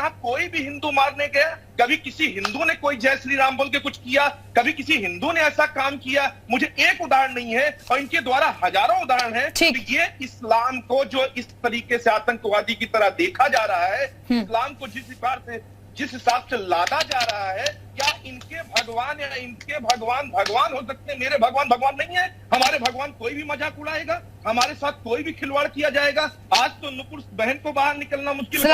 यहाँ कोई भी हिंदू मारने गया? कभी किसी हिंदू ने कोई जय श्री राम बोल के कुछ किया? कभी किसी हिंदू ने ऐसा काम किया? मुझे एक उदाहरण नहीं है और इनके द्वारा हजारों उदाहरण है। तो ये इस्लाम को जो इस तरीके से आतंकवादी की तरह देखा जा रहा है, इस्लाम को जिस हिसाब से लादा जा रहा है, क्या इनके भगवान या इनके भगवान हो सकते हैं? मेरे भगवान नहीं है। हमारे भगवान कोई भी मजाक उड़ाएगा, हमारे साथ कोई भी खिलवाड़ किया जाएगा। आज तो नुपुर बहन को बाहर निकलना मुश्किल हो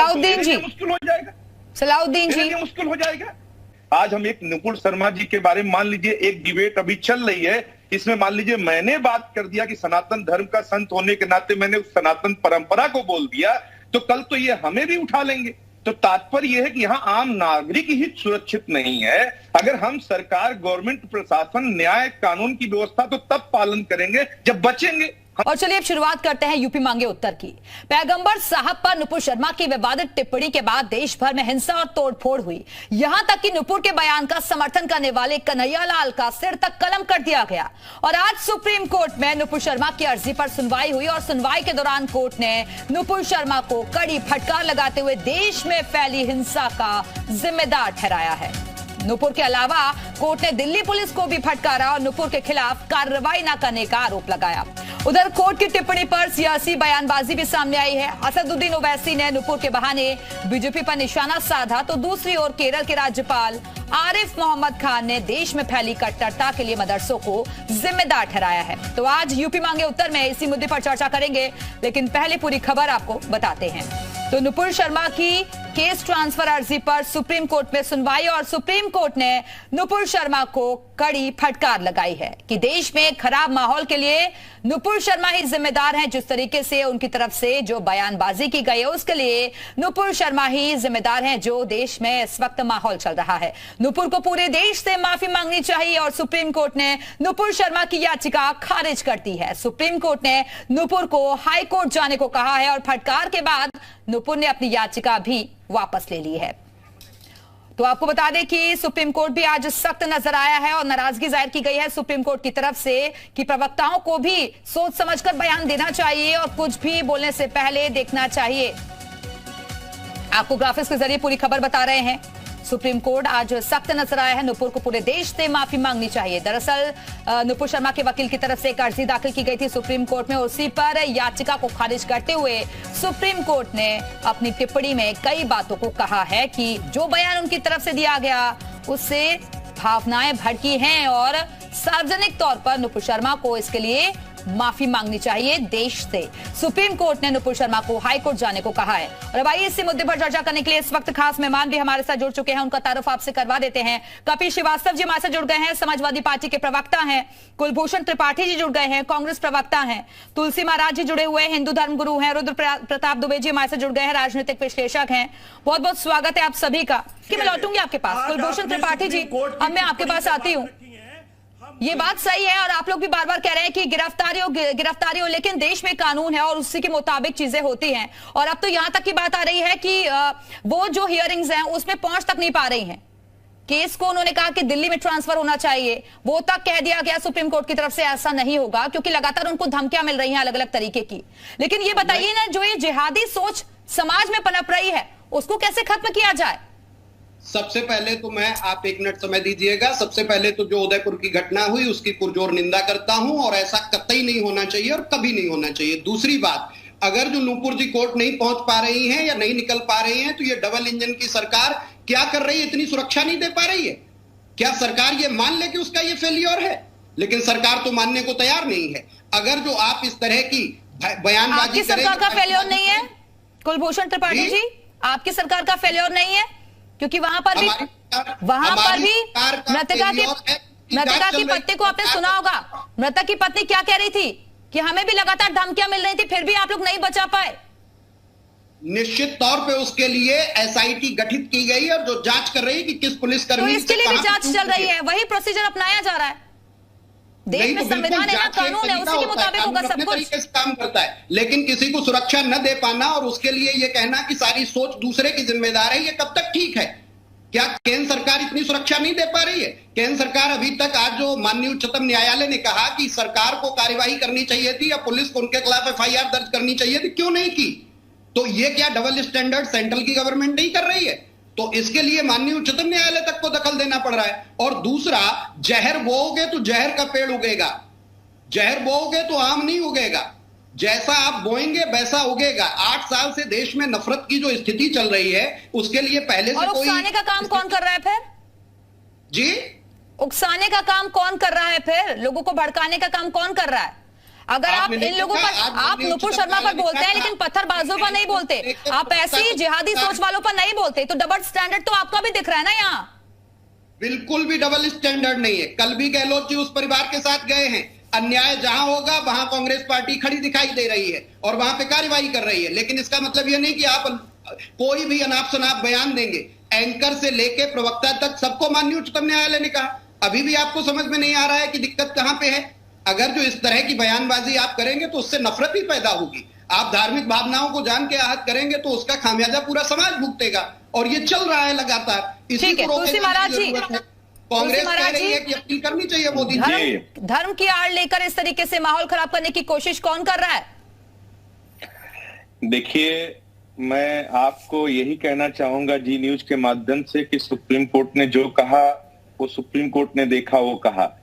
जाएगा, सलाउद्दीन जी मुश्किल हो जाएगा। आज हम एक नुपुर शर्मा जी के बारे में मान लीजिए एक डिबेट अभी चल रही है, इसमें मान लीजिए मैंने बात कर दिया कि सनातन धर्म का संत होने के नाते मैंने उस सनातन परंपरा को बोल दिया, तो कल तो ये हमें भी उठा लेंगे। तो तात्पर्य यह है कि यहाँ आम नागरिक ही सुरक्षित नहीं है। अगर हम सरकार, गवर्नमेंट, प्रशासन, न्याय, कानून की व्यवस्था तो तब पालन करेंगे जब बचेंगे। और चलिए अब शुरुआत करते हैं यूपी मांगे उत्तर की। पैगंबर साहब पर नुपुर शर्मा की विवादित टिप्पणी के बाद देश भर में हिंसा और तोड़फोड़ हुई। यहां तक कि नुपुर के बयान का समर्थन करने वाले कन्हैया लाल का सिर तक कलम कर दिया गया। और आज सुप्रीम कोर्ट में नुपुर शर्मा की अर्जी पर सुनवाई हुई और सुनवाई के दौरान कोर्ट ने नुपुर शर्मा को कड़ी फटकार लगाते हुए देश में फैली हिंसा का जिम्मेदार ठहराया है। नुपुर के अलावा कोर्ट ने दिल्ली पुलिस को भी फटकारा और नुपुर के खिलाफ कार्रवाई न करने का आरोप लगाया। उधर कोर्ट की टिप्पणी पर सियासी बयानबाजी भी सामने आई है। असदुद्दीन ओवैसी ने नुपुर के बहाने बीजेपी पर निशाना साधा, तो दूसरी ओर केरल के राज्यपाल आरिफ मोहम्मद खान ने देश में फैली कट्टरता के लिए मदरसों को जिम्मेदार ठहराया है। तो आज यूपी मांगे उत्तर में इसी मुद्दे पर चर्चा करेंगे, लेकिन पहले पूरी खबर आपको बताते हैं। तो नुपुर शर्मा की केस ट्रांसफर अर्जी पर सुप्रीम कोर्ट में सुनवाई और सुप्रीम कोर्ट ने नुपुर शर्मा को कड़ी फटकार लगाई है कि देश में खराब माहौल के लिए नुपुर शर्मा ही जिम्मेदार हैं। जिस तरीके से उनकी तरफ से जो बयानबाजी की गई है उसके लिए नुपुर शर्मा ही जिम्मेदार हैं जो देश में इस वक्त माहौल चल रहा है। नुपुर को पूरे देश से माफी मांगनी चाहिए और सुप्रीम कोर्ट ने नुपुर शर्मा की याचिका खारिज कर दी है। सुप्रीम कोर्ट ने नुपुर को हाई कोर्ट जाने को कहा है और फटकार के बाद नुपुर ने अपनी याचिका भी वापस ले ली है। तो आपको बता दें कि सुप्रीम कोर्ट भी आज सख्त नजर आया है और नाराजगी जाहिर की गई है सुप्रीम कोर्ट की तरफ से कि प्रवक्ताओं को भी सोच समझकर बयान देना चाहिए और कुछ भी बोलने से पहले देखना चाहिए। आपको ग्राफिक्स के जरिए पूरी खबर बता रहे हैं। सुप्रीम कोर्ट आज सख्त नजर आया है, नुपुर को पूरे देश से माफी मांगनी चाहिए। दरअसल नुपुर शर्मा के वकील की तरफ से एक अर्जी दाखिल की गई थी सुप्रीम कोर्ट में, उसी पर याचिका को खारिज करते हुए सुप्रीम कोर्ट ने अपनी टिप्पणी में कई बातों को कहा है कि जो बयान उनकी तरफ से दिया गया उससे भावनाएं भड़की हैं और सार्वजनिक तौर पर नुपुर शर्मा को इसके लिए माफी मांगनी चाहिए देश से। सुप्रीम कोर्ट ने नुपुर शर्मा को हाई कोर्ट जाने को कहा है। और अब आइए इसी मुद्दे पर चर्चा करने के लिए इस वक्त खास मेहमान भी हमारे साथ जुड़ चुके हैं, उनका तारुफ आपसे करवा देते हैं। कपिल श्रीवास्तव जी हमारे साथ जुड़ गए हैं, समाजवादी पार्टी के प्रवक्ता हैं। कुलभूषण त्रिपाठी जी जुड़ गए हैं, कांग्रेस प्रवक्ता हैं। तुलसी महाराज जी जुड़े हुए हैं, हिंदू धर्म गुरु हैं। रुद्र प्रताप दुबे जी हमारे साथ जुड़ गए हैं, राजनीतिक विश्लेषक हैं। बहुत बहुत स्वागत है आप सभी का। मैं लौटूंगी आपके पास कुलभूषण त्रिपाठी जी, अब मैं आपके पास आती हूँ। ये बात सही है और आप लोग भी बार बार कह रहे हैं कि गिरफ्तारी हो, लेकिन देश में कानून है और उसी के मुताबिक चीजें होती हैं। और अब तो यहां तक की बात आ रही है कि वो जो हियरिंग्स हैं उसमें पहुंच तक नहीं पा रही हैं। केस को उन्होंने कहा कि दिल्ली में ट्रांसफर होना चाहिए, वो तक कह दिया गया सुप्रीम कोर्ट की तरफ से ऐसा नहीं होगा क्योंकि लगातार उनको धमकियां मिल रही हैं अलग अलग तरीके की। लेकिन ये बताइए ना, जो ये जिहादी सोच समाज में पनप रही है उसको कैसे खत्म किया जाए? सबसे पहले तो आप 1 मिनट समय दीजिएगा। सबसे पहले तो जो उदयपुर की घटना हुई उसकी पुरजोर निंदा करता हूं और ऐसा कतई नहीं होना चाहिए और कभी नहीं होना चाहिए। दूसरी बात, अगर जो नुपुर जी कोर्ट नहीं पहुंच पा रही हैं या नहीं निकल पा रही हैं तो ये डबल इंजन की सरकार क्या कर रही है? इतनी सुरक्षा नहीं दे पा रही है क्या? सरकार ये मान ले कि उसका ये फेलियर है, लेकिन सरकार तो मानने को तैयार नहीं है। अगर जो आप इस तरह की बयानबाजी करें, सरकार का फेलियर नहीं है कुलभूषण त्रिपाठी जी, आपकी सरकार का फेलियर नहीं है क्योंकि वहां पर भी मृतका की पत्नी को आपने सुना होगा। मृतक की पत्नी क्या कह रही थी कि हमें भी लगातार धमकियां मिल रही थी, फिर भी आप लोग नहीं बचा पाए। निश्चित तौर पे उसके लिए एसआईटी गठित की गई और जो जांच कर रही है कि किस पुलिसकर्मी, तो इसके लिए भी जांच चल रही है, वही प्रोसीजर अपनाया जा रहा है। देश में संविधान है, कानून है, उसी के मुताबिक होगा सब कुछ। काम करता है, लेकिन किसी को सुरक्षा न दे पाना और उसके लिए ये कहना कि सारी सोच दूसरे की जिम्मेदार है, ये कब तक ठीक है? क्या केंद्र सरकार इतनी सुरक्षा नहीं दे पा रही है? केंद्र सरकार अभी तक, आज जो माननीय उच्चतम न्यायालय ने कहा कि सरकार को कार्यवाही करनी चाहिए थी या पुलिस को उनके खिलाफ एफआईआर दर्ज करनी चाहिए थी, क्यों नहीं की? तो ये क्या डबल स्टैंडर्ड सेंट्रल की गवर्नमेंट नहीं कर रही है? तो इसके लिए माननीय उच्चतम न्यायालय तक को दखल देना पड़ रहा है। और दूसरा, जहर बोओगे तो जहर का पेड़ उगेगा, जहर बोओगे तो आम नहीं उगेगा। जैसा आप बोएंगे वैसा उगेगा। 8 साल से देश में नफरत की जो स्थिति चल रही है उसके लिए पहले से कोई उकसाने का काम कौन कर रहा है फिर? जी, उकसाने का काम कौन कर रहा है फिर? लोगों को भड़काने का काम कौन कर रहा है? अगर आप इन लोगों पर, आप नुपुर शर्मा पर बोलते हैं लेकिन पत्थरबाजों पर नहीं बोलते, आप ऐसी जिहादी सोच वालों पर नहीं बोलते, तो डबल स्टैंडर्ड तो आपका भी दिख रहा है ना यहाँ। बिल्कुल भी डबल स्टैंडर्ड नहीं है। कल भी गहलोत जी उस परिवार के साथ गए हैं। अन्याय जहां होगा वहां कांग्रेस पार्टी खड़ी दिखाई दे रही है और वहां पे कार्रवाई कर रही है। लेकिन इसका मतलब यह नहीं कि आप कोई भी अनाप शनाप बयान देंगे। एंकर से लेके प्रवक्ता तक सबको माननीय उच्चतम न्यायालय ने कहा। अभी भी आपको समझ में नहीं आ रहा है कि दिक्कत कहां पे है? अगर जो इस तरह की बयानबाजी आप करेंगे तो उससे नफरत ही पैदा होगी। आप धार्मिक भावनाओं को जान के आहत करेंगे तो उसका खामियाजा पूरा समाज भुगतेगा। और ये चल रहा है लगातार। इसी को रोकने की जरूरत है। कांग्रेस कह रही है कि अपील करनी चाहिए मोदी जी। धर्म की आड़ लेकर इस तरीके से माहौल खराब करने की कोशिश कौन कर रहा है? देखिए, मैं आपको यही कहना चाहूंगा जी न्यूज के माध्यम से कि सुप्रीम कोर्ट ने जो कहा वो सुप्रीम कोर्ट ने देखा वो कहा।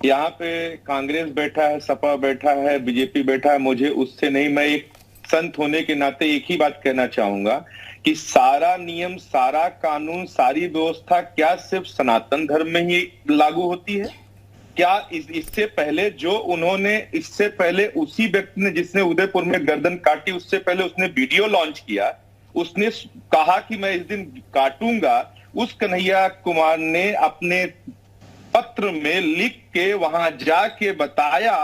यहाँ पे कांग्रेस बैठा है, सपा बैठा है, बीजेपी बैठा है। मुझे उससे नहीं, मैं एक संत होने के नाते एक ही बात कहना चाहूंगा कि सारा नियम, सारा कानून, सारी व्यवस्था क्या सिर्फ सनातन धर्म में ही लागू होती है? क्या इससे पहले जो उन्होंने, इससे पहले उसी व्यक्ति ने जिसने उदयपुर में गर्दन काटी, उससे पहले उसने वीडियो लॉन्च किया, उसने कहा कि मैं इस दिन काटूंगा। उस कन्हैया कुमार ने अपने पत्र में लिख के वहां जाके बताया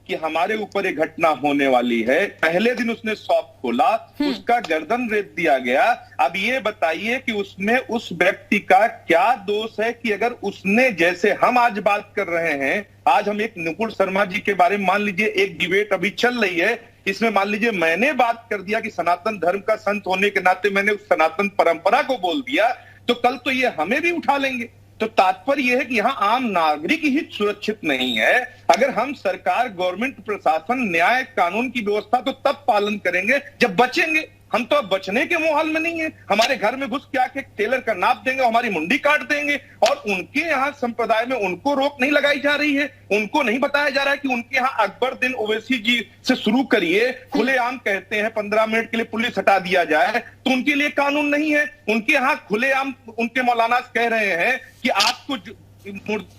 कि हमारे ऊपर एक घटना होने वाली है। पहले दिन उसने शॉप खोला, उसका गर्दन रेत दिया गया। अब ये बताइए कि उसमें उस व्यक्ति का क्या दोष है कि अगर उसने, जैसे हम आज बात कर रहे हैं, आज हम एक नुपुर शर्मा जी के बारे में मान लीजिए एक डिबेट अभी चल रही है, इसमें मान लीजिए मैंने बात कर दिया कि सनातन धर्म का संत होने के नाते मैंने उस सनातन परंपरा को बोल दिया, तो कल तो ये हमें भी उठा लेंगे। तो तात्पर्य यह है कि यहाँ आम नागरिक ही सुरक्षित नहीं है। अगर हम सरकार, गवर्नमेंट, प्रशासन, न्याय, कानून की व्यवस्था तो तब पालन करेंगे जब बचेंगे। हम तो अब बचने के मोहाल में नहीं है। हमारे घर में घुस के आके टेलर का नाप देंगे, हमारी मुंडी काट देंगे। और उनके यहाँ संप्रदाय में उनको रोक नहीं लगाई जा रही है। उनको नहीं बताया जा रहा है कि उनके यहाँ अकबर दिन ओवैसी जी से शुरू करिए, खुलेआम कहते हैं 15 मिनट के लिए पुलिस हटा दिया जाए, तो उनके लिए कानून नहीं है। उनके यहाँ खुलेआम उनके मौलाना कह रहे हैं कि आपको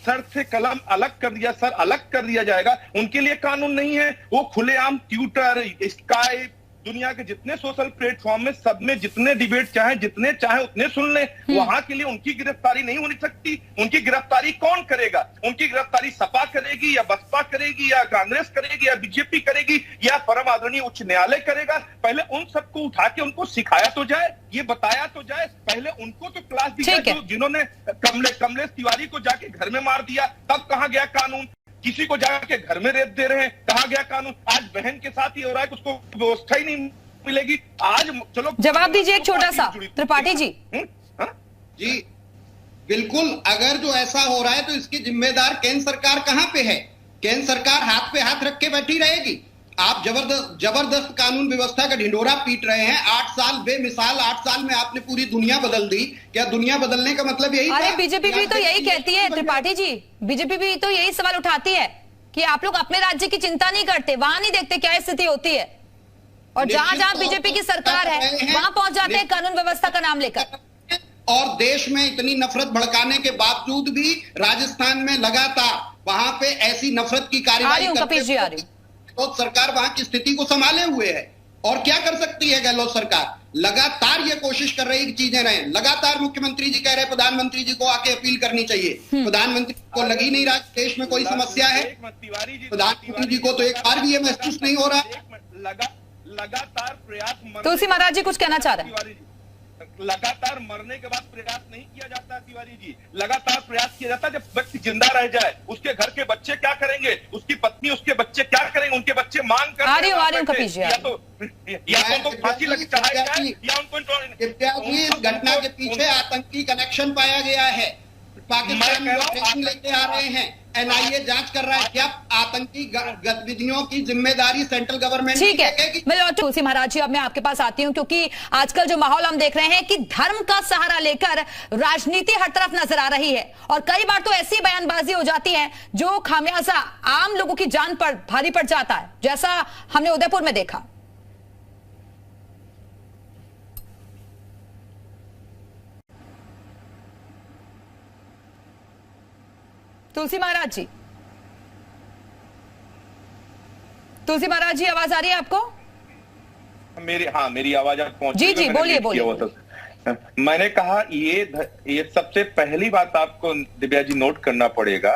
सर से कलम अलग कर दिया, सर अलग कर दिया जाएगा, उनके लिए कानून नहीं है। वो खुलेआम ट्विटर, स्काइप, दुनिया के जितने सोशल प्लेटफॉर्म में सब में जितने डिबेट चाहे, जितने चाहे उतने सुन ले, वहां के लिए उनकी गिरफ्तारी नहीं होनी सकती। उनकी गिरफ्तारी कौन करेगा? उनकी गिरफ्तारी सपा करेगी या बसपा करेगी या कांग्रेस करेगी या बीजेपी करेगी या परम आदरणीय उच्च न्यायालय करेगा? पहले उन सबको उठा के उनको सिखाया तो जाए, ये बताया तो जाए, पहले उनको तो क्लास दी जाए। जिन्होंने कमलेश तिवारी को जाके घर में मार दिया, तब कहां गया कानून? किसी को जाके घर में रेप दे रहे हैं, कहां गया कानून? आज बहन के साथ ही हो रहा है कि उसको व्यवस्था ही नहीं मिलेगी। आज चलो जवाब दीजिए एक छोटा सा, त्रिपाठी जी। जी बिल्कुल, अगर जो ऐसा हो रहा है तो इसकी जिम्मेदार केंद्र सरकार कहां पे है? केंद्र सरकार हाथ पे हाथ रख के बैठी रहेगी? आप जबरदस्त कानून व्यवस्था का ढिंढोरा पीट रहे हैं। 8 साल बेमिसाल, 8 साल में आपने पूरी दुनिया बदल दी। क्या दुनिया बदलने का मतलब यही? अरे बीजेपी भी तो यही कहती है त्रिपाठी जी, बीजेपी भी तो यही सवाल उठाती है कि आप लोग अपने राज्य की चिंता नहीं करते, वहां नहीं देखते क्या स्थिति होती है, और जहां जहां बीजेपी की सरकार है वहां पहुंच जाते हैं कानून व्यवस्था का नाम लेकर। और देश में इतनी नफरत भड़काने के बावजूद भी राजस्थान में लगातार वहां पे ऐसी नफरत की कार्रवाई करते गहलोत सरकार वहां की स्थिति को संभाले हुए है। और क्या कर सकती है गहलोत सरकार? लगातार ये कोशिश कर रही चीजें रहे। लगातार मुख्यमंत्री जी कह रहे प्रधानमंत्री जी को आके अपील करनी चाहिए। प्रधानमंत्री को लगी नहीं रहा देश में कोई समस्या है। प्रधानमंत्री जी को तो एक बार भी ये महसूस नहीं हो रहा। लगातार प्रयास, तुलसी महाराज जी कुछ कहना चाह रहे हैं? लगातार मरने के बाद प्रयास नहीं किया जाता तिवारी जी, लगातार प्रयास किया जाता है जब व्यक्ति जिंदा रह जाए। उसके घर के बच्चे क्या करेंगे, उसकी पत्नी, उसके बच्चे क्या करेंगे? उनके बच्चे मांग कर या तो फांसी लग चढ़ाई जाए या उनको। इस घटना के पीछे आतंकी कनेक्शन पाया गया है। पाकिस्तान में लेके आ रहे हैं, एनआईए जांच कर रहा है, क्या आतंकी गतिविधियों की जिम्मेदारी सेंट्रल गवर्नमेंट ठीक है। मैं तुलसी महाराज जी, अब मैं आपके पास आती हूं, क्योंकि आजकल जो माहौल हम देख रहे हैं कि धर्म का सहारा लेकर राजनीति हर तरफ नजर आ रही है, और कई बार तो ऐसी बयानबाजी हो जाती है जो खामियाजा आम लोगों की जान पर भारी पड़ जाता है, जैसा हमने उदयपुर में देखा। तुलसी महाराज जी, तुलसी महाराज जी, आवाज आ रही है आपको? मेरी आवाज आप पहुंच? जी जी, बोलिए बोलिए। मैंने कहा ये सबसे पहली बात आपको दिव्या जी नोट करना पड़ेगा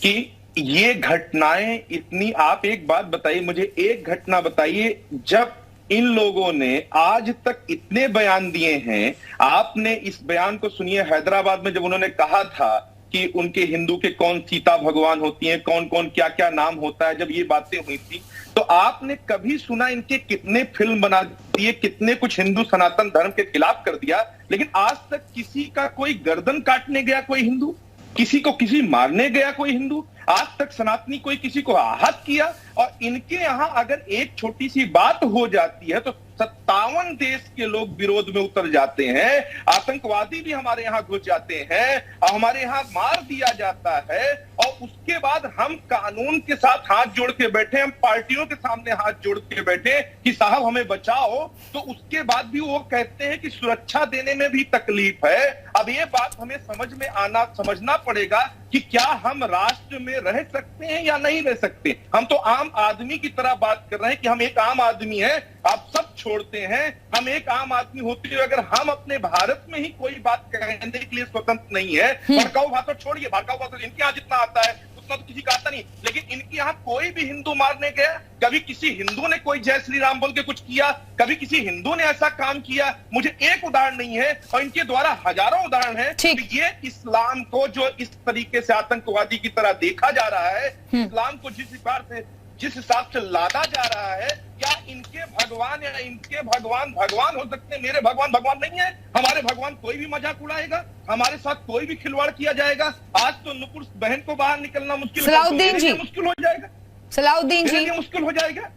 कि ये घटनाएं इतनी, आप एक बात बताइए मुझे, एक घटना बताइए जब इन लोगों ने आज तक इतने बयान दिए हैं। आपने इस बयान को सुनिए, हैदराबाद में जब उन्होंने कहा था कि उनके हिंदू के कौन सीता भगवान होती हैं, कौन कौन क्या क्या नाम होता है, जब ये बातें हुई थी तो आपने कभी सुना इनके कितने फिल्म बना दिए, कितने कुछ हिंदू सनातन धर्म के खिलाफ कर दिया, लेकिन आज तक किसी का कोई गर्दन काटने गया कोई हिंदू, किसी को किसी मारने गया कोई हिंदू, आज तक सनातनी कोई किसी को आहत किया? और इनके यहां अगर एक छोटी सी बात हो जाती है तो 57 देश के लोग विरोध में उतर जाते हैं, आतंकवादी भी हमारे यहां घुस जाते हैं और हमारे यहां मार दिया जाता है, और उसके बाद हम कानून के साथ हाथ जोड़ के बैठे, हम पार्टियों के सामने हाथ जोड़ के बैठे कि साहब हमें बचाओ, तो उसके बाद भी वो कहते हैं कि सुरक्षा देने में भी तकलीफ है। अब ये बात हमें समझना पड़ेगा कि क्या हम राष्ट्र में रह सकते हैं या नहीं रह सकते। हम तो आम आदमी की तरह बात कर रहे हैं कि हम एक आम आदमी हैं, आप सब छोड़ते हैं, हम एक आम आदमी होते हुए अगर हम अपने भारत में ही कोई बात कहने के लिए स्वतंत्र नहीं है, भड़काऊ भाषा छोड़िए, भड़काऊ भाषा इनके यहाँ जितना आता है उतना तो किसी का आता नहीं, लेकिन इनके यहाँ कोई भी हिंदू मारने गया, कभी किसी हिंदू ने कोई जय श्री राम बोल के कुछ किया, कभी किसी हिंदू ने ऐसा काम किया? मुझे एक उदाहरण नहीं है और इनके द्वारा हजारों उदाहरण है। तो ये इस्लाम को जो इस तरीके से आतंकवादी की तरह देखा जा रहा है, इस्लाम को जिस हिसाब से लादा जा रहा है, क्या इनके भगवान या इनके भगवान हो सकते हैं? मेरे भगवान नहीं है, हमारे भगवान कोई भी मजाक उड़ाएगा, हमारे साथ कोई भी खिलवाड़ किया जाएगा। आज तो नुपुर बहन को बाहर निकलना मुश्किल हो जाएगा, सलाउद्दीन जी मुश्किल हो जाएगा।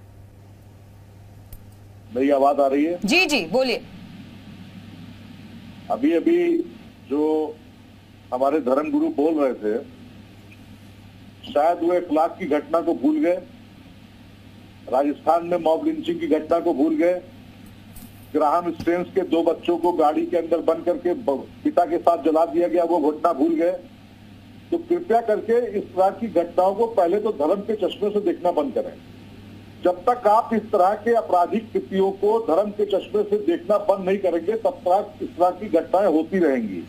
मेरी आवाज आ रही है? जी जी बोलिए। अभी जो हमारे धर्म गुरु बोल रहे थे, शायद वो इखलाक की घटना को भूल गए, राजस्थान में मॉब लिंचिंग की घटना को भूल गए, ग्राहम स्टेन्स के 2 बच्चों को गाड़ी के अंदर बंद करके पिता के साथ जला दिया गया, वो घटना भूल गए। तो कृपया करके इस तरह की घटनाओं को पहले तो धर्म के चश्मे से देखना बंद करें। जब तक आप इस तरह के आपराधिक कृत्यों को धर्म के चश्मे से देखना बंद नहीं करेंगे, तब तक इस तरह की घटनाएं होती रहेंगी।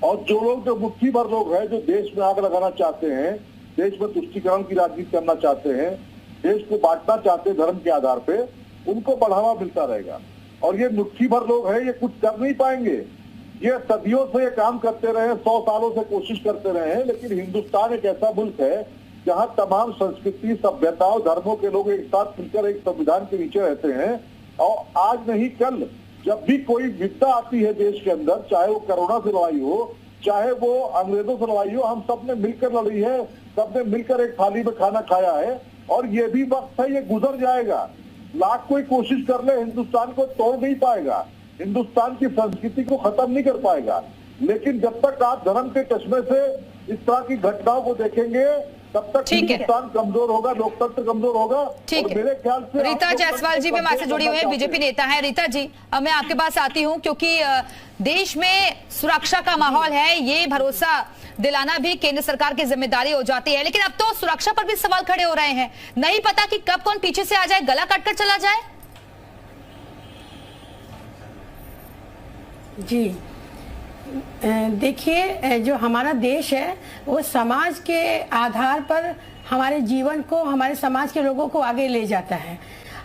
और जो मुट्ठी भर लोग हैं जो देश में आग लगाना चाहते हैं, देश में तुष्टीकरण की राजनीति करना चाहते हैं, देश को बांटना चाहते हैं धर्म के आधार पे, उनको बढ़ावा मिलता रहेगा। और ये मुट्ठी भर लोग हैं, ये कुछ कर नहीं पाएंगे। ये सदियों से ये काम करते रहे, 100 सालों से कोशिश करते रहे हैं, लेकिन हिंदुस्तान एक ऐसा मुल्क है जहां तमाम संस्कृति, सभ्यताओं, धर्मों के लोग एक साथ मिलकर एक संविधान के नीचे रहते हैं। और आज नहीं कल जब भी कोई विपदा आती है देश के अंदर, चाहे वो कोरोना से लड़ाई हो, चाहे वो अंग्रेजों से लड़ाई हो, हम सबने मिलकर लड़ी है, सबने मिलकर एक थाली में खाना खाया है। और ये भी वक्त है, ये गुजर जाएगा। लाख कोई कोशिश कर ले, हिंदुस्तान को तोड़ नहीं पाएगा, हिंदुस्तान की संस्कृति को खत्म नहीं कर पाएगा। लेकिन जब तक आप धर्म के चश्मे से इस तरह की घटनाओं को देखेंगे, तब तक हिंदुस्तान कमजोर होगा, लोकतंत्र कमजोर होगा। ठीक है, मेरे ख्याल से रीता जायसवाल जी भी हमारे से जुड़ी हुई है, बीजेपी नेता है। रीता जी, अब मैं आपके पास आती हूँ, क्योंकि देश में सुरक्षा का माहौल है, ये भरोसा दिलाना भी केंद्र सरकार की जिम्मेदारी हो जाती है, लेकिन अब तो सुरक्षा पर भी सवाल खड़े हो रहे हैं। नहीं पता कि कब कौन पीछे से आ जाए, गला काटकर चला जाए। जी देखिए, जो हमारा देश है वो समाज के आधार पर हमारे जीवन को, हमारे समाज के लोगों को आगे ले जाता है।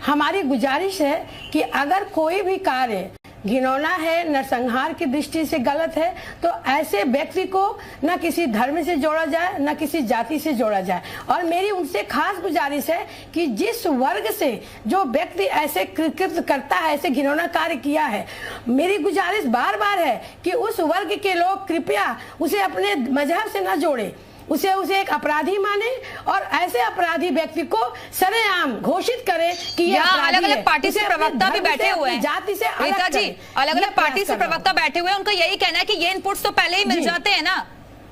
हमारी गुजारिश है कि अगर कोई भी कार्य घिनौना है, नरसंहार की दृष्टि से गलत है। तो ऐसे व्यक्ति को न किसी धर्म से जोड़ा जाए, न किसी जाति से जोड़ा जाए। और मेरी उनसे खास गुजारिश है कि जिस वर्ग से जो व्यक्ति ऐसे कृत्य करता है, ऐसे घिनौना कार्य किया है, मेरी गुजारिश बार बार है कि उस वर्ग के लोग कृपया उसे अपने मजहब से न जोड़े, उसे एक अपराधी माने और ऐसे अपराधी व्यक्ति को सरेआम घोषित करे कि ये अलग अलग पार्टी से प्रवक्ता भी बैठे हुए हैं, जाति से रीता जी, अलग अलग पार्टी से प्रवक्ता बैठे हुए हैं। उनका यही कहना है कि ये इनपुट्स तो पहले ही मिल जाते हैं ना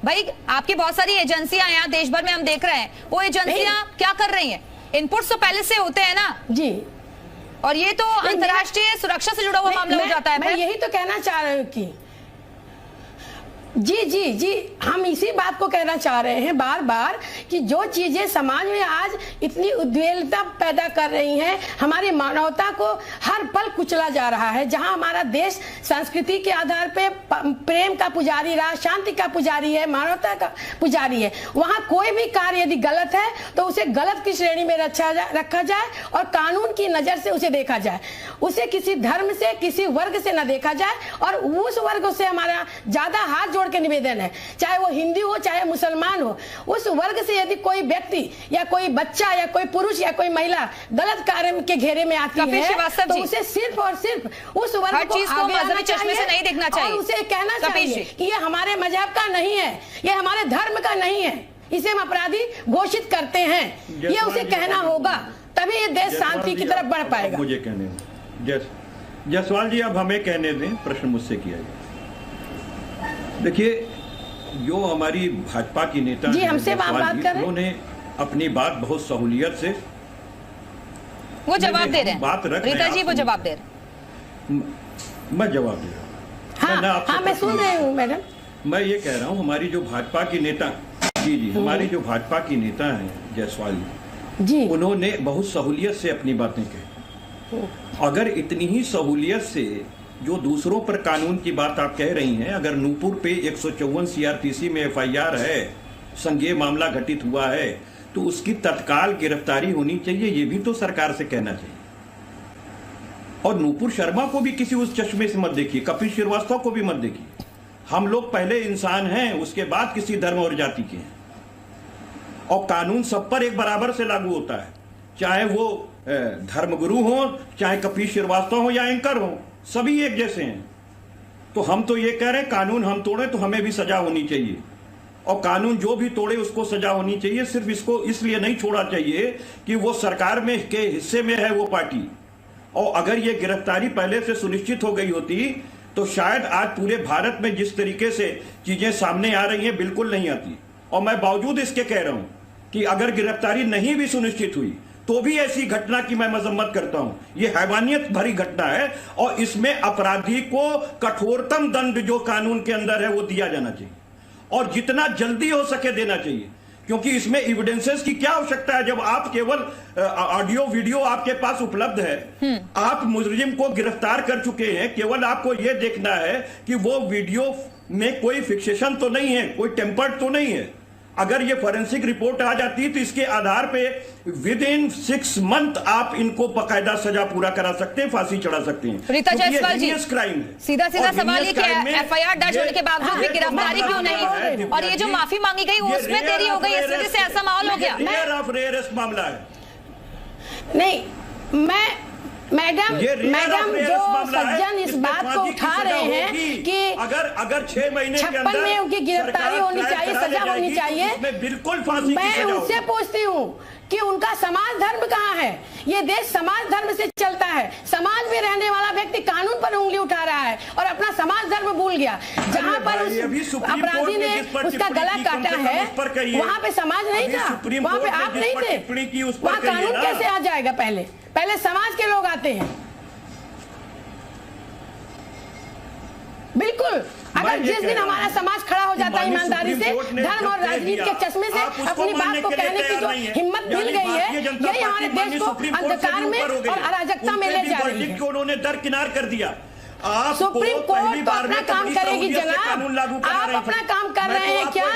भाई। आपकी बहुत सारी एजेंसियां यहाँ देश भर में हम देख रहे हैं, वो एजेंसियां क्या कर रही हैं? इनपुट्स तो पहले से होते हैं ना जी। और ये तो अंतर्राष्ट्रीय सुरक्षा से जुड़ा हुआ मामला हो जाता है। मैं यही तो कहना चाह रही हूँ कि जी जी जी, हम इसी बात को कहना चाह रहे हैं बार बार कि जो चीजें समाज में आज इतनी उद्वेलता पैदा कर रही हैं, हमारी मानवता को हर पल कुचला जा रहा है। जहां हमारा देश संस्कृति के आधार पे प्रेम का पुजारी रहा, शांति का पुजारी है, मानवता का पुजारी है, वहां कोई भी कार्य यदि गलत है तो उसे गलत की श्रेणी में रखा जाए और कानून की नजर से उसे देखा जाए। उसे किसी धर्म से, किसी वर्ग से न देखा जाए। और उस वर्ग से हमारा ज्यादा हाथ के निवेदन है, चाहे वो हिंदू हो चाहे मुसलमान हो, उस वर्ग से यदि कोई व्यक्ति या कोई बच्चा या कोई पुरुष या कोई महिला गलत कार्य के घेरे में आती है तो उसे सिर्फ और सिर्फ उस वर्ग को मजहबी चश्मे से नहीं देखना चाहिए। और उसे कहना चाहिए कि ये हमारे मजहब का नहीं है, ये हमारे धर्म का नहीं है, इसे हम अपराधी घोषित करते हैं। ये उसे कहना होगा, तभी ये देश शांति की तरफ बढ़ पाएगा। मुझे कहने दें जायसवाल जी, अब हमें कहने दें, प्रश्न मुझसे किया जाए। देखिए, जो हमारी भाजपा की नेता जी हमसे बात कर रहे हैं, उन्होंने अपनी बात बहुत सहूलियत से वो जवाब दे रहे हैं। बात रख रीता जी वो जवाब दे रहे हैं, मैं जवाब दे रहा हूँ। हाँ, मैं सुन रही हूँ मैडम। मैं ये कह रहा हूँ, हमारी जो भाजपा की नेता जी हमारी जो भाजपा की नेता हैं जायसवाल जी, उन्होंने बहुत सहूलियत से अपनी बातें कही। अगर इतनी ही सहूलियत से जो दूसरों पर कानून की बात आप कह रही हैं, अगर नूपुर पे 154 सीआरपीसी में एफआईआर है, संज्ञेय मामला घटित हुआ है, तो उसकी तत्काल गिरफ्तारी होनी चाहिए, ये भी तो सरकार से कहना चाहिए। और नूपुर शर्मा को भी किसी उस चश्मे से मत देखिए, कपिल श्रीवास्तव को भी मत देखिए। हम लोग पहले इंसान हैं, उसके बाद किसी धर्म और जाति के हैं। और कानून सब पर एक बराबर से लागू होता है, चाहे वो धर्मगुरु हो, चाहे कपिल श्रीवास्तव हो या एंकर हो, सभी एक जैसे हैं। तो हम तो ये कह रहे हैं, कानून हम तोड़े तो हमें भी सजा होनी चाहिए, और कानून जो भी तोड़े उसको सजा होनी चाहिए। सिर्फ इसको इसलिए नहीं छोड़ा चाहिए कि वो सरकार में के हिस्से में है वो पार्टी। और अगर ये गिरफ्तारी पहले से सुनिश्चित हो गई होती तो शायद आज पूरे भारत में जिस तरीके से चीजें सामने आ रही हैं बिल्कुल नहीं आती। और मैं बावजूद इसके कह रहा हूं कि अगर गिरफ्तारी नहीं भी सुनिश्चित हुई तो भी ऐसी घटना की मैं मजम्मत करता हूं। यह हैवानियत भरी घटना है और इसमें अपराधी को कठोरतम दंड जो कानून के अंदर है वो दिया जाना चाहिए, और जितना जल्दी हो सके देना चाहिए। क्योंकि इसमें एविडेंसेस की क्या आवश्यकता है, जब आप केवल ऑडियो वीडियो आपके पास उपलब्ध है, आप मुजरिम को गिरफ्तार कर चुके हैं, केवल आपको यह देखना है कि वो वीडियो में कोई फिक्सेशन तो नहीं है, कोई टेम्पर्ड तो नहीं है। अगर ये फॉरेंसिक रिपोर्ट आ जाती तो इसके आधार पे विद इन 6 मंथ आप इनको बकायदा सजा पूरा करा सकते हैं, फांसी चढ़ा सकते हैं। रीता जायसवाल जी, क्राइम है। सीधा सवाल ये कि एफआईआर दर्ज होने के बावजूद भी गिरफ्तारी क्यों नहीं, और ये जो माफी मांगी गई उसमें देरी हो गई, इस वजह से ऐसा माहौल हो गया। रेयरेस्ट मामला है। नहीं, मैडम जो सज्जन इस बात को उठा रहे हैं कि अगर 6 महीने के 56 में उनकी गिरफ्तारी होनी चाहिए, सजा होनी चाहिए, बिल्कुल फांसी। मैं उनसे पूछती हूँ कि उनका समाज धर्म कहाँ है? ये देश समाज धर्म से चलता है। समाज में रहने वाला व्यक्ति कानून पर उंगली उठा रहा है और अपना समाज धर्म भूल गया। जहाँ पर उस अपराधी ने उसका गला काटा है वहाँ पे समाज नहीं था, वहाँ पे आप नहीं थे, वहाँ कानून कैसे आ जाएगा? पहले समाज के लोग आते हैं। बिल्कुल, अगर जिस दिन हमारा समाज खड़ा हो जाता है ईमानदारी से, धर्म और राजनीति के चश्मे से अपनी बात को कहने की जो हिम्मत मिल गई है, यही हमारे देश को अंधकार में और अराजकता में ले जा रही है। उन्होंने दरकिनार कर दिया। सुप्रीम कोर्ट तो अपना काम करेगी जनाब, आप अपना काम कर रहे हैं क्या?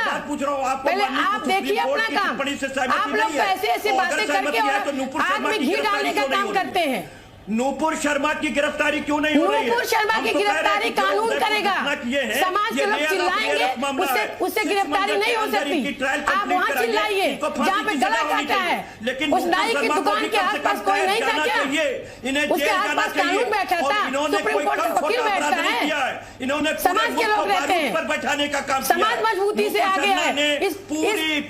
पहले आप देखिए अपना काम। आप लोग ऐसे ऐसी बातें करके और आग में घी डालने का काम करते हैं। नूपुर शर्मा की गिरफ्तारी क्यों नहीं हो रही है? नूपुर शर्मा की गिरफ्तारी कानून करेगा। समाज के लोग चिल्लाएंगे, उससे गिरफ्तारी नहीं हो सकती। आप वहाँ चिल्लाइए जहाँ पे गला काटा है, लेकिन उस नाई की दुकान के आसपास कोई नहीं था क्या? उसके आसपास कानून बैठा था, सुप्रीम कोर्ट का वकील बैठता है, समाज के लोग रहते हैं, बैठाने का काम, समाज मजबूती से आगे है।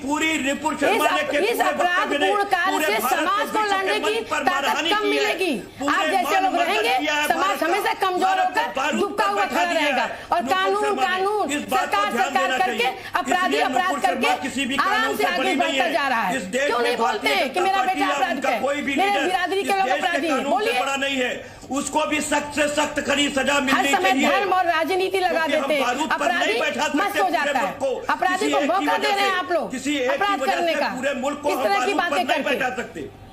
पूरी नूपुर शर्मा ने इस अपराधपूर्ण कार्य से समाज को लड़ने की ताकत कम मिलेगी। आप जैसे लोग रहेंगे, समाज हमेशा कमजोर होकर दुबका हुआ खड़ा रहेगा और कानून सरकार करके अपराधी अपराध करके आराम से आगे बढ़ता जा रहा है। क्यों नहीं बोलते हैं कि मेरा बेटा अपराधी है, मेरे बिरादरी के लोग अपराधी हैं? बोलिए। उसको भी सख्त से सख्त कड़ी सजा मिलनी चाहिए। हर समय धर्म और राजनीति लगा देते हैं, अपराधी मस्त हो जाता है। अपराधी को मौका दे रहे हैं आप लोग अपराध करने का, इस तरह की बातें करके।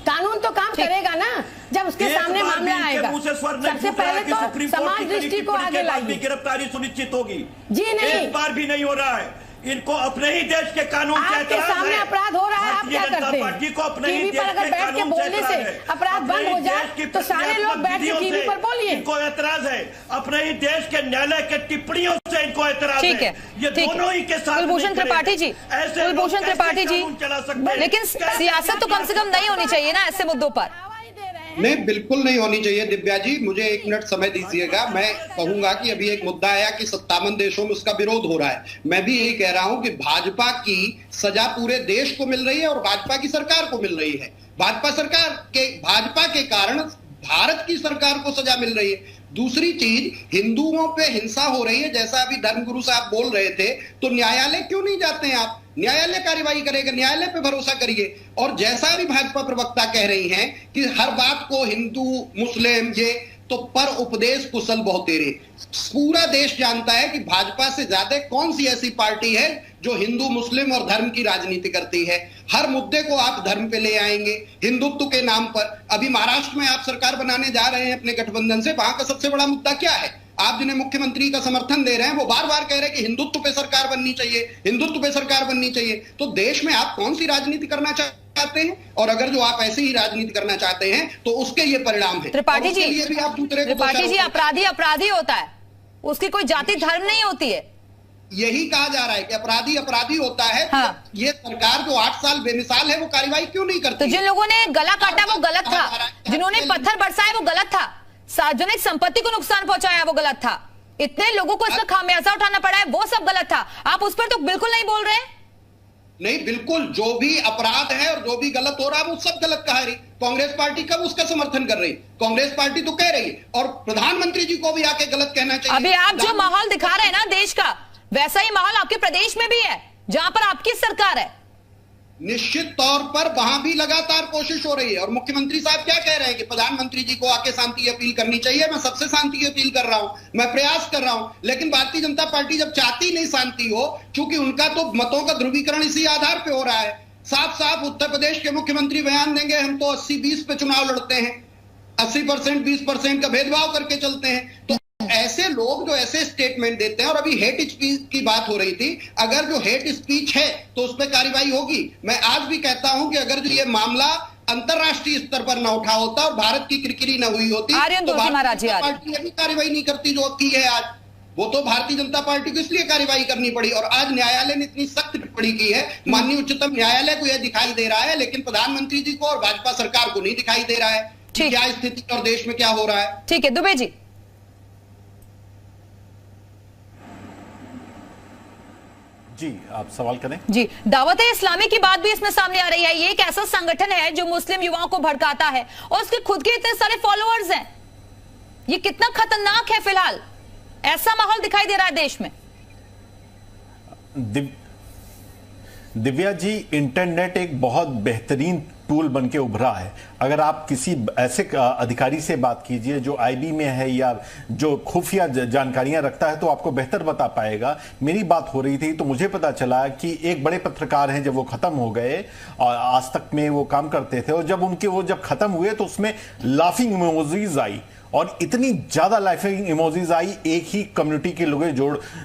कानून तो काम करेगा ना जब उसके सामने मामला आएगा। सबसे पहले तो समाज दृष्टि को आगे लाइए, गिरफ्तारी सुनिश्चित होगी। जी नहीं, एक बार भी नहीं हो रहा है। इनको अपने ही देश के कानून आपके सामने अपराध हो रहा है, आप क्या करते हैं? टीवी पर अगर बैठ के बोलने से अपराध बंद हो जाए तो सारे लोग बैठ के टीवी पर बोलिए। इनको एतराज है, अपने ही देश के न्यायालय के टिप्पणियों से इनको एतराज है। ये दोनों ही के साथ। कुलभूषण त्रिपाठी जी, कुलभूषण त्रिपाठी जी, लेकिन सियासत तो कम से कम नहीं होनी चाहिए ना ऐसे मुद्दों पर? नहीं, बिल्कुल नहीं होनी चाहिए। दिव्या जी, मुझे 1 मिनट समय दीजिएगा। मैं कहूंगा कि अभी एक मुद्दा आया कि 57 देशों में उसका विरोध हो रहा है। मैं भी यही कह रहा हूं कि भाजपा की सजा पूरे देश को मिल रही है और भाजपा की सरकार को मिल रही है। भाजपा के कारण भारत की सरकार को सजा मिल रही है। दूसरी चीज, हिंदुओं पे हिंसा हो रही है, जैसा अभी धर्मगुरु साहब बोल रहे थे, तो न्यायालय क्यों नहीं जाते हैं आप? न्यायालय कार्रवाई करेगा, न्यायालय पे भरोसा करिए। और जैसा भी भाजपा प्रवक्ता कह रही हैं कि हर बात को हिंदू मुस्लिम ये तो पर उपदेश कुशल बहुतेरे। पूरा देश जानता है कि भाजपा से ज्यादा कौन सी ऐसी पार्टी है जो हिंदू मुस्लिम और धर्म की राजनीति करती है। हर मुद्दे को आप धर्म पे ले आएंगे, हिंदुत्व के नाम पर। अभी महाराष्ट्र में आप सरकार बनाने जा रहे हैं अपने गठबंधन से, वहां का सबसे बड़ा मुद्दा क्या है? आप जिन्हें मुख्यमंत्री का समर्थन दे रहे हैं वो बार बार कह रहे हैं कि हिंदुत्व पे सरकार बननी चाहिए, हिंदुत्व पे सरकार बननी चाहिए। तो देश में आप कौन सी राजनीति करना चाहते हैं? और अगर जो आप ऐसी ही राजनीति करना चाहते हैं तो उसके ये परिणाम है। त्रिपाठी जी, अपराधी अपराधी होता है, उसकी कोई जाति धर्म नहीं होती है। यही कहा जा रहा है कि अपराधी अपराधी होता है। हाँ। तो ये सरकार जो 8 साल बेमिसाल है वो कार्रवाई क्यों नहीं करती? तो जिन लोगों ने गला काटा वो गलत था, जिन्होंने पत्थर बरसाए वो गलत था, सार्वजनिक संपत्ति को नुकसान पहुंचाया वो गलत था, इतने लोगों को इसका खामियाजा उठाना पड़ा है वो सब गलत था। आप उस पर तो बिल्कुल नहीं बोल रहे। नहीं, बिल्कुल, जो भी अपराध है और जो भी गलत हो रहा है वो सब गलत कह रही। कांग्रेस पार्टी कब उसका समर्थन कर रही? कांग्रेस पार्टी तो कह रही है और प्रधानमंत्री जी को भी आके गलत कहना चाहिए। अभी आप जो माहौल दिखा रहे हैं ना देश का, वैसा ही माहौल आपके प्रदेश में भी है जहां पर आपकी सरकार है। निश्चित तौर पर वहां भी लगातार कोशिश हो रही है। और मुख्यमंत्री साहब क्या कह रहे हैं कि प्रधानमंत्री जी को आके शांति अपील करनी चाहिए। मैं सबसे शांति अपील कर रहा हूं, मैं प्रयास कर रहा हूं, लेकिन भारतीय जनता पार्टी जब चाहती नहीं शांति हो, क्योंकि उनका तो मतों का ध्रुवीकरण इसी आधार पे हो रहा है। साफ साफ उत्तर प्रदेश के मुख्यमंत्री बयान देंगे हम तो 80-20 पे चुनाव लड़ते हैं, 80% 20% का भेदभाव करके चलते हैं। तो ऐसे लोग जो ऐसे स्टेटमेंट देते हैं, और अभी हेट स्पीच की बात हो रही थी, अगर जो हेट स्पीच है तो उस पर कार्रवाई होगी। मैं आज भी कहता हूं कि अगर जो ये मामला अंतरराष्ट्रीय स्तर पर ना उठा होता और भारत की किरकिरी न हुई होती तो भारतीय जनता पार्टी अभी कार्रवाई नहीं करती जो की है आज। वो तो भारतीय जनता पार्टी को इसलिए कार्रवाई करनी पड़ी। और आज न्यायालय ने इतनी सख्त टिप्पणी की है, माननीय उच्चतम न्यायालय को यह दिखाई दे रहा है, लेकिन प्रधानमंत्री जी को और भाजपा सरकार को नहीं दिखाई दे रहा है क्या स्थिति और देश में क्या हो रहा है। ठीक है दुबे जी। जी, आप सवाल करें। जी, दावत इस्लामी की बात भी इसमें सामने आ रही है। ये एक ऐसा संगठन है जो मुस्लिम युवाओं को भड़काता है और उसके खुद के इतने सारे फॉलोअर्स हैं। ये कितना खतरनाक है? फिलहाल ऐसा माहौल दिखाई दे रहा है देश में। दिव्या जी, इंटरनेट एक बहुत बेहतरीन टूल बन के उभरा है। अगर आप किसी ऐसे अधिकारी से बात कीजिए जो आईबी में है या जो खुफिया जानकारियां रखता है तो आपको बेहतर बता पाएगा। मेरी बात हो रही थी तो मुझे पता चला कि एक बड़े पत्रकार हैं, जब वो खत्म हो गए और आज तक में वो काम करते थे, और जब खत्म हुए तो उसमें लाफिंग इमोजीज आई और इतनी ज्यादा लाइफिंग इमोजीज आई एक ही कम्युनिटी के लोग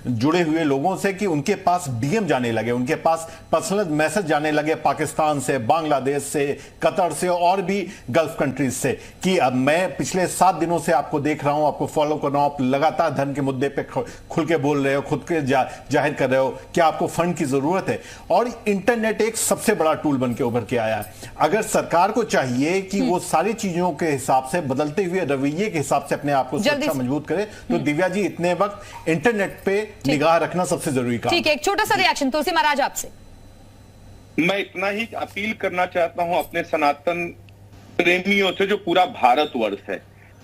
जुड़े हुए लोगों से कि उनके पास डीएम जाने लगे, उनके पास पर्सनल मैसेज जाने लगे पाकिस्तान से, बांग्लादेश से, कतर से और भी गल्फ कंट्रीज से कि अब मैं पिछले 7 दिनों से आपको देख रहा हूं, आपको फॉलो कर रहा हूं, आप लगातार धन के मुद्दे पे खुल के बोल रहे हो, खुद के जाहिर कर रहे हो कि आपको फंड की जरूरत है। और इंटरनेट एक सबसे बड़ा टूल बन के उभर के आया है। अगर सरकार को चाहिए कि वो सारी चीजों के हिसाब से, बदलते हुए रवैये के हिसाब से अपने आप को सुरक्षा मजबूत करे, तो दिव्या जी इतने वक्त इंटरनेट पे निगाह रखना सबसे जरूरी काम। ठीक है, एक छोटा सा रिएक्शन तुलसी महाराज आपसे। मैं इतना ही अपील करना चाहता हूं अपने सनातन प्रेमियों से, जो पूरा भारतवर्ष है।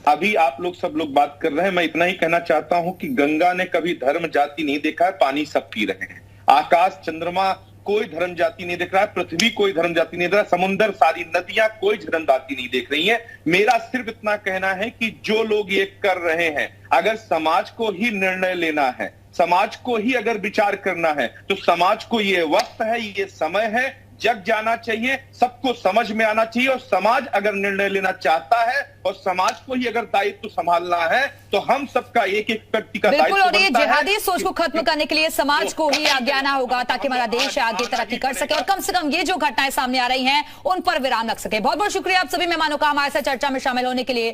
अभी आप लोग सब लोग बात कर रहे हैं, मैं इतना ही कहना चाहता हूं कि गंगा ने कभी धर्म जाति नहीं देखा है, पानी सब पी रहे हैं। आकाश चंद्रमा कोई धर्म जाति नहीं देख रहा है, पृथ्वी कोई धर्म जाति नहीं देख रहा, समुद्र सारी नदियां कोई धर्म जाति नहीं देख रही है। मेरा सिर्फ इतना कहना है कि जो लोग ये कर रहे हैं, अगर समाज को ही निर्णय लेना है, समाज को ही अगर विचार करना है, तो समाज को ये वक्त है, ये समय है, जग जाना चाहिए, सबको समझ में आना चाहिए। और समाज अगर निर्णय लेना चाहता है और समाज को ही अगर दायित्व संभालना है, तो हम सबका एक एक व्यक्ति का दायित्व बनता है। बिल्कुल, और ये जिहादी सोच को खत्म करने के लिए समाज को ही आगे आना होगा, ताकि हमारा देश आगे तरक्की कर सके और कम से कम ये जो घटनाएं सामने आ रही हैं उन पर विराम लग सके। बहुत बहुत शुक्रिया आप सभी मेहमानों का हमारे साथ चर्चा में शामिल होने के लिए।